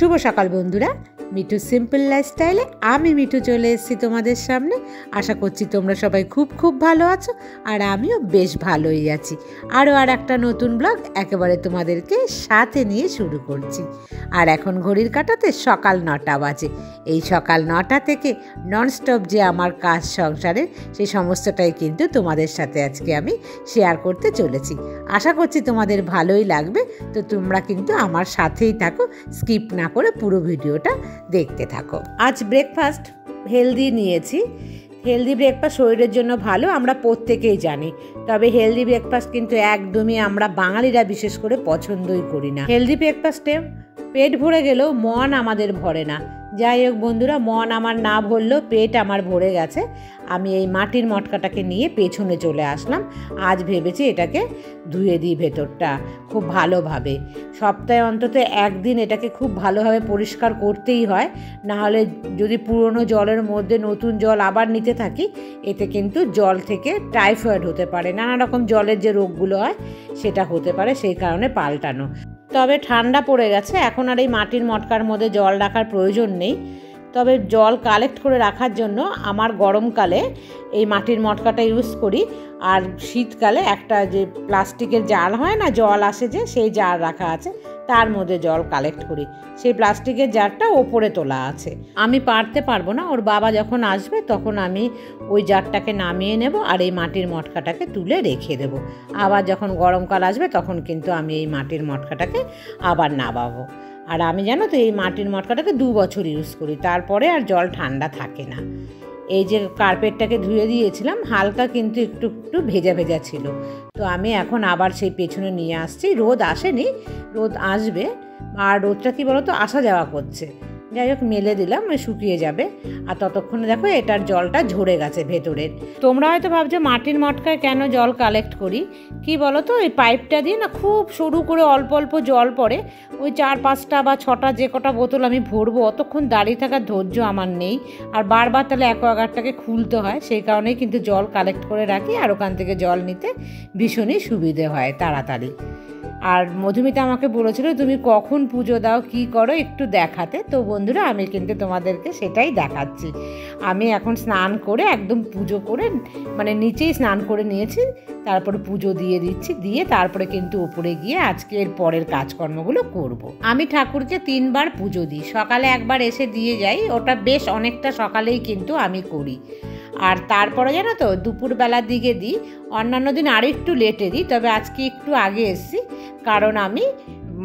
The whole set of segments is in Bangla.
শুভ সকাল বন্ধুরা, মিঠু সিম্পল লাইফস্টাইলে আমি মিঠু চলে এসেছি তোমাদের সামনে। আশা করছি তোমরা সবাই খুব খুব ভালো আছো, আর আমিও বেশ ভালোই আছি। আর একটা নতুন ব্লগ একেবারে তোমাদেরকে সাথে নিয়ে শুরু করছি। আর এখন ঘড়ির কাঁটাতে সকাল 9টা বাজে। এই সকাল 9টা থেকে ননস্টপ যে আমার কাজ সংসারের, সেই সমস্তটাই কিন্তু তোমাদের সাথে আজকে আমি শেয়ার করতে চলেছি। আশা করছি তোমাদের ভালোই লাগবে, তো তোমরা কিন্তু আমার সাথেই থাকো, স্কিপ না করে পুরো ভিডিওটা দেখতে থাকো। আজ ব্রেকফাস্ট হেলদি নিয়েছি। হেলদি ব্রেকফাস্ট শরীরের জন্য ভালো, আমরা প্রত্যেকেই জানি। তবে হেলদি ব্রেকফাস্ট কিন্তু একদমই আমরা বাঙালিরা বিশেষ করে পছন্দই করি না। হেলদি ব্রেকফাস্টে পেট ভরে গেলেও মন আমাদের ভরে না। যাই হোক বন্ধুরা, মন আমার না ভরলেও পেট আমার ভরে গেছে। আমি এই মাটির মটকাটাকে নিয়ে পেছনে চলে আসলাম। আজ ভেবেছি এটাকে ধুয়ে দিই ভেতরটা খুব ভালোভাবে। সপ্তাহে অন্তত একদিন এটাকে খুব ভালোভাবে পরিষ্কার করতেই হয়, নাহলে যদি পুরনো জলের মধ্যে নতুন জল আবার নিতে থাকি, এতে কিন্তু জল থেকে টাইফয়েড হতে পারে, নানা রকম জলের যে রোগগুলো হয় সেটা হতে পারে, সেই কারণে পাল্টানো। তবে ঠান্ডা পড়ে গেছে, এখন আর এই মাটির মটকার মধ্যে জল রাখার প্রয়োজন নেই। তবে জল কালেক্ট করে রাখার জন্য আমার গরমকালে এই মাটির মটকাটা ইউজ করি, আর শীতকালে একটা যে প্লাস্টিকের জার হয় না, জল আসে যে, সেই জার রাখা আছে, তার মধ্যে জল কালেক্ট করি। সেই প্লাস্টিকের জারটা ওপরে তোলা আছে। আমি পারতে পারবো না, ওর বাবা যখন আসবে তখন আমি ওই জারটাকে নামিয়ে নেব, আর এই মাটির মটকাটাকে তুলে রেখে দেব। আবার যখন গরমকাল আসবে তখন কিন্তু আমি এই মাটির মটকাটাকে আবার নামাবো। আর আমি জানো তো, এই মাটির মটকাটাকে 2 বছর ইউজ করি, তারপরে আর জল ঠান্ডা থাকে না। এই যে কার্পেটটাকে ধুয়ে দিয়েছিলাম, হালকা কিন্তু একটু একটু ভেজা ভেজা ছিল, তো আমি এখন আবার সেই পেছনে নিয়ে আসছি। রোদ আসেনি, রোদ আসবে, আর রোদটা কি বলো তো, আসা যাওয়া করছে। যাই হোক, মেলে দিলাম, শুকিয়ে যাবে। আর ততক্ষণে দেখো এটার জলটা ঝরে গেছে ভেতরের। তোমরা হয়তো ভাবছো মাটির মটকায় কেন জল কালেক্ট করি, কি বলো তো, ওই পাইপটা দিয়ে না খুব সরু করে অল্প অল্প জল পড়ে। ওই 4-5টা বা 6টা যে কটা বোতল আমি ভরবো, অতক্ষণ দাঁড়িয়ে থাকার ধৈর্য আমার নেই। আর বারবার তাহলে অ্যাকোয়াগার্ডটাকে খুলতে হয়, সেই কারণেই কিন্তু জল কালেক্ট করে রাখি, আর ওখান থেকে জল নিতে ভীষণই সুবিধে হয় তাড়াতাড়ি। আর মধুমিতা আমাকে বলেছিল তুমি কখন পুজো দাও, কি করো, একটু দেখাতে। তো বন্ধুরা, আমি কিন্তু তোমাদেরকে সেটাই দেখাচ্ছি। আমি এখন স্নান করে একদম পুজো করে, মানে নিচেই স্নান করে নিয়েছি, তারপরে পুজো দিয়ে দিচ্ছি, দিয়ে তারপরে কিন্তু উপরে গিয়ে আজকে এর পরের কাজকর্মগুলো করব। আমি ঠাকুরকে 3বার পুজো দিই। সকালে একবার এসে দিয়ে যাই, ওটা বেশ অনেকটা সকালেই কিন্তু আমি করি। আর তারপরে জানো তো, দুপুরবেলার দিকে দিই। অন্যান্য দিন আরও একটু লেটে দিই, তবে আজকে একটু আগে এসেছি, কারণ আমি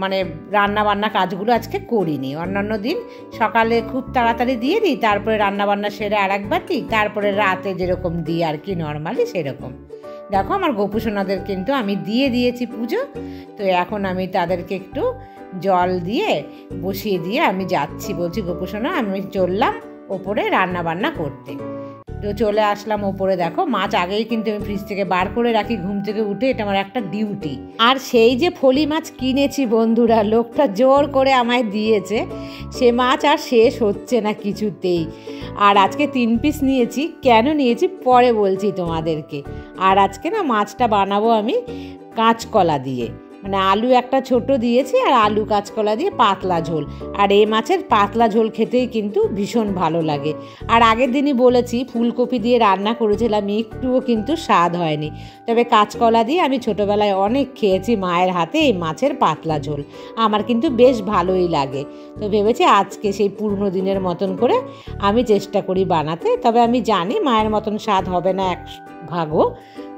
মানে রান্নাবান্না কাজগুলো আজকে করিনি। অন্যান্য দিন সকালে খুব তাড়াতাড়ি দিয়ে দিই, তারপরে রান্নাবান্না সেরে আর একবার দিই, তারপরে রাতে যেরকম দিই আর কি নর্মালি সেরকম। দেখো আমার গোপুসোনাদের কিন্তু আমি দিয়ে দিয়েছি পুজো। তো এখন আমি তাদেরকে একটু জল দিয়ে বসিয়ে দিয়ে আমি যাচ্ছি, বলছি গোপুসোনা আমি চললাম ওপরে রান্নাবান্না করতে। তো চলে আসলাম ওপরে। দেখো মাছ আগেই কিন্তু আমি ফ্রিজ থেকে বার করে রাখি, ঘুম থেকে উঠে, এটা আমার একটা ডিউটি। আর সেই যে ফলি মাছ কিনেছি বন্ধুরা, লোকটা জোর করে আমায় দিয়েছে, সে মাছ আর শেষ হচ্ছে না কিছুতেই। আর আজকে 3 পিস নিয়েছি। কেন নিয়েছি পরে বলছি তোমাদেরকে। আর আজকে না মাছটা বানাবো আমি কাঁচকলা দিয়ে, মানে আলু একটা ছোট দিয়েছি, আর আলু কাঁচকলা দিয়ে পাতলা ঝোল। আর এই মাছের পাতলা ঝোল খেতেই কিন্তু ভীষণ ভালো লাগে। আর আগের দিনই বলেছি ফুলকপি দিয়ে রান্না করেছিলাম, একটুও কিন্তু স্বাদ হয়নি। তবে কাঁচকলা দিয়ে আমি ছোটোবেলায় অনেক খেয়েছি মায়ের হাতে এই মাছের পাতলা ঝোল, আমার কিন্তু বেশ ভালোই লাগে। তো ভেবেছি আজকে সেই পুরনো দিনের মতন করে আমি চেষ্টা করি বানাতে। তবে আমি জানি মায়ের মতন স্বাদ হবে না 1 ভাগও,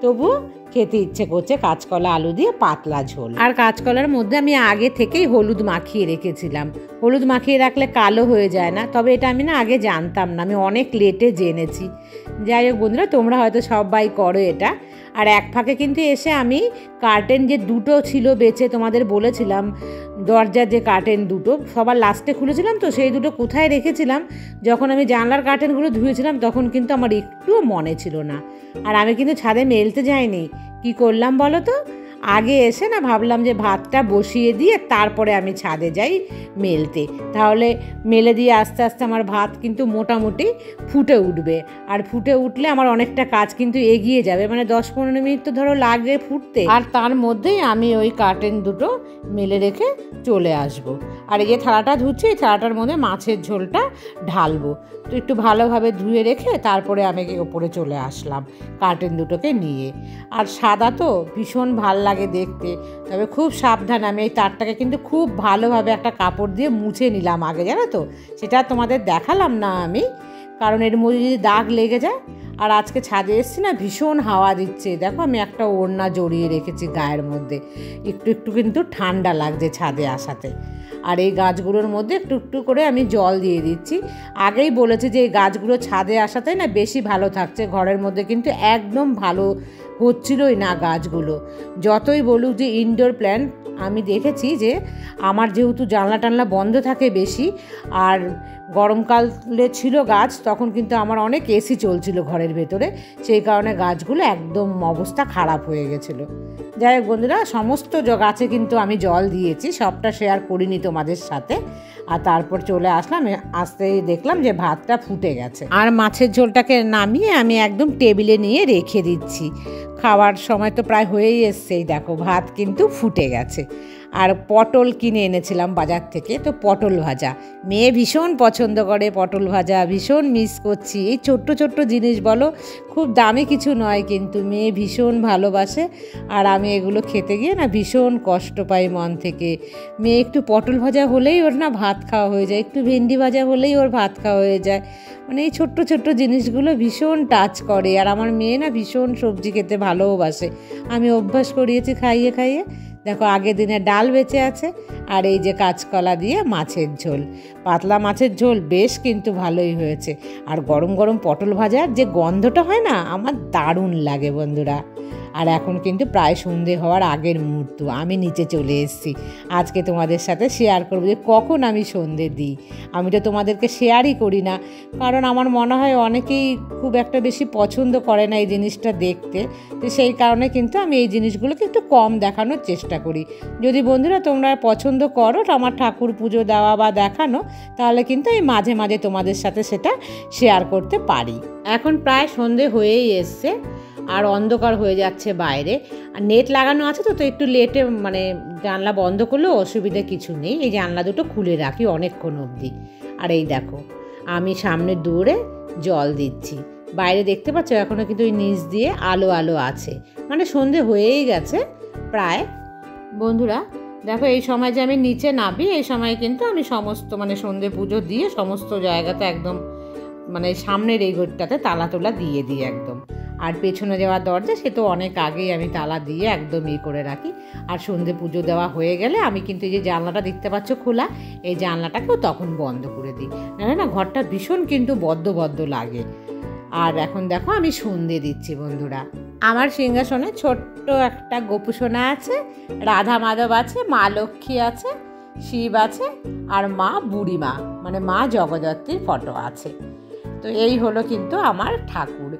তবু খেতে ইচ্ছে করছে কাঁচকলা আলু দিয়ে পাতলা ঝোল। আর কাঁচকলার মধ্যে আমি আগে থেকেই হলুদ মাখিয়ে রেখেছিলাম। হলুদ মাখিয়ে রাখলে কালো হয়ে যায় না, তবে এটা আমি না আগে জানতাম না, আমি অনেক লেটে জেনেছি। যাই হোক বন্ধুরা, তোমরা হয়তো সবাই করো এটা। আর এক ফাঁকে কিন্তু এসে আমি কার্টেন যে 2টো ছিল বেঁচে, তোমাদের বলেছিলাম দরজার যে কার্টেন 2টো সবার লাস্টে খুলেছিলাম, তো সেই 2টো কোথায় রেখেছিলাম, যখন আমি জানলার কার্টেনগুলো ধুয়েছিলাম তখন কিন্তু আমার একটুও মনে ছিল না। আর আমি কিন্তু ছাদে মেলতে যাইনি, কি করলাম বলো তো, আগে এসে না ভাবলাম যে ভাতটা বসিয়ে দিয়ে তারপরে আমি ছাদে যাই মেলতে, তাহলে মেলে দিয়ে আস্তে আস্তে আমার ভাত কিন্তু মোটামুটি ফুটে উঠবে। আর ফুটে উঠলে আমার অনেকটা কাজ কিন্তু এগিয়ে যাবে, মানে 10-15 মিনিট তো ধরো লাগে ফুটতে, আর তার মধ্যেই আমি ওই কার্টেন দুটো মেলে রেখে চলে আসব। আর এই যে থালাটা ধুচ্ছি, এই থালাটার মধ্যে মাছের ঝোলটা ঢালবো। তো একটু ভালোভাবে ধুয়ে রেখে তারপরে আমি ওপরে চলে আসলাম কার্টেন দুটোকে নিয়ে। আর সাদা তো ভীষণ ভাল লাগে দেখতে, তবে খুব সাবধান। আমি এই তারটাকে কিন্তু খুব ভালোভাবে একটা কাপড় দিয়ে মুছে নিলাম আগে, জানো তো, সেটা তোমাদের দেখালাম না আমি, কারণ এর মধ্যে যদি দাগ লেগে যায়। আর আজকে ছাদে এসেছি না, ভীষণ হাওয়া দিচ্ছে, দেখো আমি একটা ওড়না জড়িয়ে রেখেছি গায়ের মধ্যে, একটু একটু কিন্তু ঠান্ডা লাগছে ছাদে আসাতে। আর এই গাছগুলোর মধ্যে একটু একটু করে আমি জল দিয়ে দিচ্ছি। আগেই বলেছি যে এই গাছগুলো ছাদে আসাতে না বেশি ভালো থাকছে, ঘরের মধ্যে কিন্তু একদম ভালো হচ্ছিলই না গাছগুলো। যতই বলুক যে ইনডোর প্ল্যান্ট, আমি দেখেছি যে আমার যেহেতু জানলা টানলা বন্ধ থাকে বেশি, আর গরমকালে ছিল গাছ, তখন কিন্তু আমার অনেক এসি চলছিল ঘরের ভেতরে, সেই কারণে গাছগুলো একদম অবস্থা খারাপ হয়ে গেছিলো। যাই হোক বন্ধুরা, সমস্ত গাছে কিন্তু আমি জল দিয়েছি, সবটা শেয়ার করিনি তোমাদের সাথে। আর তারপর চলে আসলাম, আসতেই দেখলাম যে ভাতটা ফুটে গেছে। আর মাছের ঝোলটাকে নামিয়ে আমি একদম টেবিলে নিয়ে রেখে দিচ্ছি। খাওয়ার সময় তো প্রায় হয়েই এসছেই, দেখো ভাত কিন্তু ফুটে গেছে। আর পটল কিনে এনেছিলাম বাজার থেকে, তো পটল ভাজা মেয়ে ভীষণ পছন্দ করে, পটল ভাজা ভীষণ মিস করছি। এই ছোট্ট ছোট্ট জিনিস বলো, খুব দামি কিছু নয়, কিন্তু মেয়ে ভীষণ ভালোবাসে। আর আমি এগুলো খেতে গিয়ে না ভীষণ কষ্ট পাই মন থেকে। মেয়ে একটু পটল ভাজা হলেই ওর না ভাত খাওয়া হয়ে যায়, একটু ভেন্ডি ভাজা হলেই ওর ভাত খাওয়া হয়ে যায়। মানে এই ছোট্ট ছোট্ট জিনিসগুলো ভীষণ টাচ করে। আর আমার মেয়ে না ভীষণ সবজি খেতে ভালোবাসে, আমি অভ্যাস করিয়েছি খাইয়ে খাইয়ে। দেখো আগের দিনে ডাল বেঁচে আছে, আর এই যে কাঁচকলা দিয়ে মাছের ঝোল, পাতলা মাছের ঝোল বেশ কিন্তু ভালোই হয়েছে। আর গরম গরম পটল ভাজার যে গন্ধটা হয় না, আমার দারুণ লাগে বন্ধুরা। আর এখন কিন্তু প্রায় সন্ধে হওয়ার আগের মুহূর্ত, আমি নিচে চলে এসেছি। আজকে তোমাদের সাথে শেয়ার করবো যে কখন আমি সন্ধে দিই। আমি তো তোমাদেরকে শেয়ারই করি না, কারণ আমার মনে হয় অনেকেই খুব একটা বেশি পছন্দ করে না এই জিনিসটা দেখতে, তো সেই কারণে কিন্তু আমি এই জিনিসগুলোকে একটু কম দেখানোর চেষ্টা করি। যদি বন্ধুরা তোমরা পছন্দ করো আমার ঠাকুর পুজো দেওয়া বা দেখানো, তাহলে কিন্তু আমি মাঝে মাঝে তোমাদের সাথে সেটা শেয়ার করতে পারি। এখন প্রায় সন্ধে হয়েই এসছে, আর অন্ধকার হয়ে যাচ্ছে বাইরে, আর নেট লাগানো আছে তো একটু লেটে, মানে জানলা বন্ধ করলেও অসুবিধা কিছু নেই, এই জানলা দুটো খুলে রাখি অনেকক্ষণ অবধি। আর এই দেখো আমি সামনে দৌড়ে জল দিচ্ছি, বাইরে দেখতে পাচ্ছ এখনও কিন্তু ওই নিচ দিয়ে আলো আলো আছে, মানে সন্ধে হয়েই গেছে প্রায়। বন্ধুরা দেখো এই সময় যে আমি নিচে নামি, এই সময় কিন্তু আমি সমস্ত মানে সন্ধে পুজো দিয়ে সমস্ত জায়গাতে একদম মানে সামনের এই ঘরটাতে তালা তোলা দিয়ে দিই একদম। আর পেছনে যাওয়ার দরজা সে তো অনেক আগেই আমি তালা দিয়ে একদম করে রাখি। আর সন্ধে পুজো দেওয়া হয়ে গেলে আমি কিন্তু এই যে জানলাটা দেখতে পাচ্ছ খোলা, এই জানলাটাকেও তখন বন্ধ করে দিই, না ঘরটা ভীষণ কিন্তু বদ্ধ বদ্ধ লাগে। আর এখন দেখো আমি সন্ধে দিচ্ছি বন্ধুরা। আমার সিংহাসনে ছোট্ট একটা গোপুসোনা আছে, রাধা মাধব আছে, মা লক্ষ্মী আছে, শিব আছে, আর মা বুড়িমা মানে মা জগদ্ধাত্রীর ফটো আছে। তো এই হলো কিন্তু আমার ঠাকুর।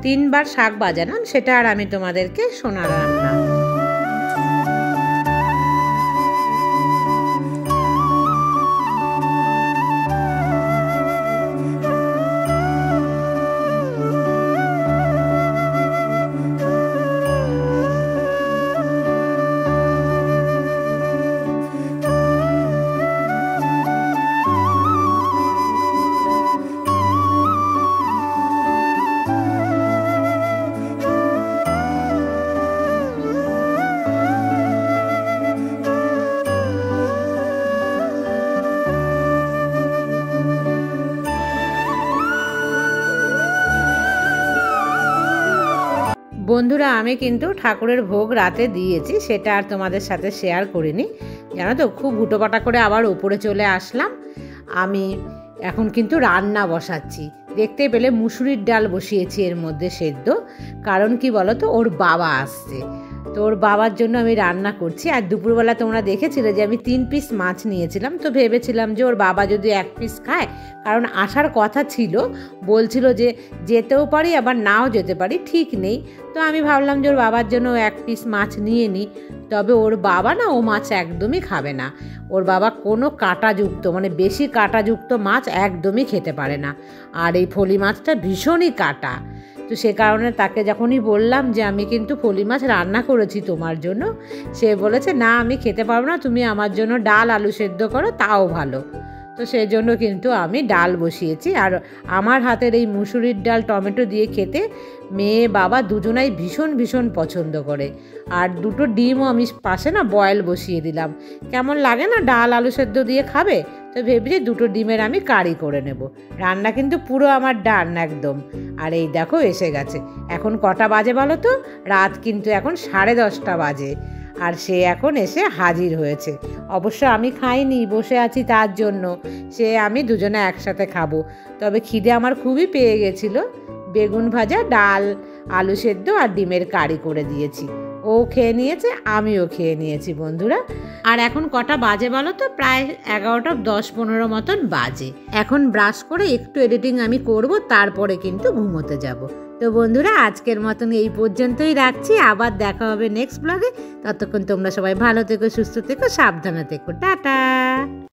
3বার শাক বাজালাম, সেটা আর আমি তোমাদেরকে শোনালাম না। বন্ধুরা আমি কিন্তু ঠাকুরের ভোগ রাতে দিয়েছি, সেটা আর তোমাদের সাথে শেয়ার করিনি, জানো তো খুব হুটোপাটা করে আবার উপরে চলে আসলাম। আমি এখন কিন্তু রান্না বসাচ্ছি, দেখতে পেলে মুসুরির ডাল বসিয়েছি এর মধ্যে সেদ্ধ, কারণ কি বলো তো ওর বাবা আসছে, তো ওর বাবার জন্য আমি রান্না করছি। আর দুপুরবেলা তোমরা দেখেছিলে যে আমি 3 পিস মাছ নিয়েছিলাম, তো ভেবেছিলাম যে ওর বাবা যদি 1 পিস খায়, কারণ আসার কথা ছিল, বলছিল যে যেতেও পারি আবার নাও যেতে পারি, ঠিক নেই। তো আমি ভাবলাম যে ওর বাবার জন্য 1 পিস মাছ নিয়ে নিই। তবে ওর বাবা না ও মাছ একদমই খাবে না। ওর বাবা কোনো কাঁটাযুক্ত মানে বেশি কাঁটাযুক্ত মাছ একদমই খেতে পারে না। আর এই ফলি মাছটা ভীষণই কাঁটা। তো সে কারণে তাকে যখনই বললাম যে আমি কিন্তু ফলি মাছ রান্না করেছি তোমার জন্য, সে বলেছে না আমি খেতে পারবো না, তুমি আমার জন্য ডাল আলু সেদ্ধ করো তাও ভালো। তো সেই জন্য কিন্তু আমি ডাল বসিয়েছি। আর আমার হাতের এই মুসুরির ডাল টমেটো দিয়ে খেতে মেয়ে বাবা দুজনাই ভীষণ ভীষণ পছন্দ করে। আর 2টো ডিমও আমি পাশে না বয়েল বসিয়ে দিলাম। কেমন লাগে না ডাল আলু সেদ্ধ দিয়ে খাবে, তো ভেবেছি 2টো ডিমের আমি কারি করে নেব। রান্না কিন্তু পুরো আমার ডান একদম। আর এই দেখো এসে গেছে। এখন কটা বাজে বলো তো? রাত কিন্তু এখন 10:30 বাজে। আর সে এখন এসে হাজির হয়েছে। অবশ্য আমি খাইনি, বসে আছি তার জন্য। সে আমি দুজনে একসাথে খাবো। তবে খিদে আমার খুবই পেয়ে গেছিলো। বেগুন ভাজা, ডাল, আলু সেদ্ধ আর ডিমের কারি করে দিয়েছি। ও খেয়ে নিয়েছে, আমিও খেয়ে নিয়েছি বন্ধুরা। আর এখন কটা বাজে বলো তো? প্রায় 11:10-15 মতন বাজে। এখন ব্রাশ করে একটু এডিটিং আমি করব, তারপরে কিন্তু ঘুমোতে যাব। তো বন্ধুরা আজকের মতন এই পর্যন্তই রাখছি। আবার দেখা হবে নেক্সট ব্লগে। ততক্ষণ তোমরা সবাই ভালো থেকো, সুস্থ থেকো, সাবধানে থেকো। টাটা।